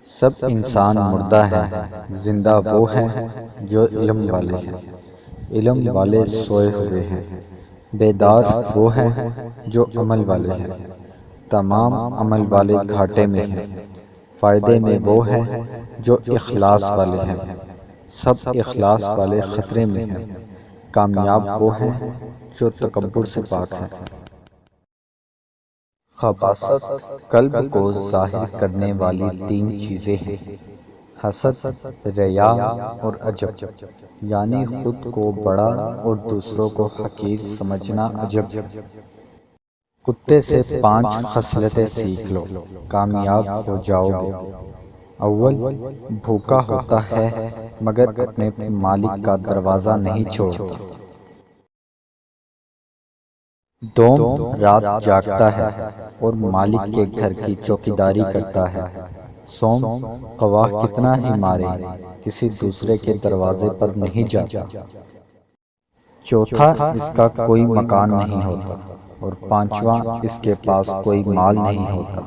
سب انسان مردہ ہیں، زندہ وہ ہیں جو علم والے ہیں۔ علم والے سوئے ہوئے ہیں، بیدار وہ ہیں جو عمل والے ہیں۔ تمام عمل والے گھاٹے میں ہیں، فائدے میں وہ ہیں جو اخلاص والے ہیں۔ سب اخلاص والے خطرے میں ہیں، کامیاب وہ ہیں جو تکبر سے پاک ہیں۔ خباثت قلب کو ظاہر کرنے والی تین چیزیں ہیں: حسد، ریا اور عجب، یعنی خود کو بڑا اور دوسروں کو حقیر سمجھنا عجب۔ کتے سے 5 خصلتیں سیکھ لو، کامیاب ہو جاؤ گے۔ اول، بھوکا ہوتا ہے مگر اپنے مالک کا دروازہ نہیں چھوڑتا۔ دوم، رات جاگتا ہے اور مالک کے گھر کی چوکیداری کرتا ہے۔ سوم، خواہ کتنا ہی مارے کسی دوسرے کے دروازے پر نہیں جاتا۔ چوتھا، اس کا کوئی مکان نہیں ہوتا، اور پانچواں، اس کے پاس کوئی مال نہیں ہوتا۔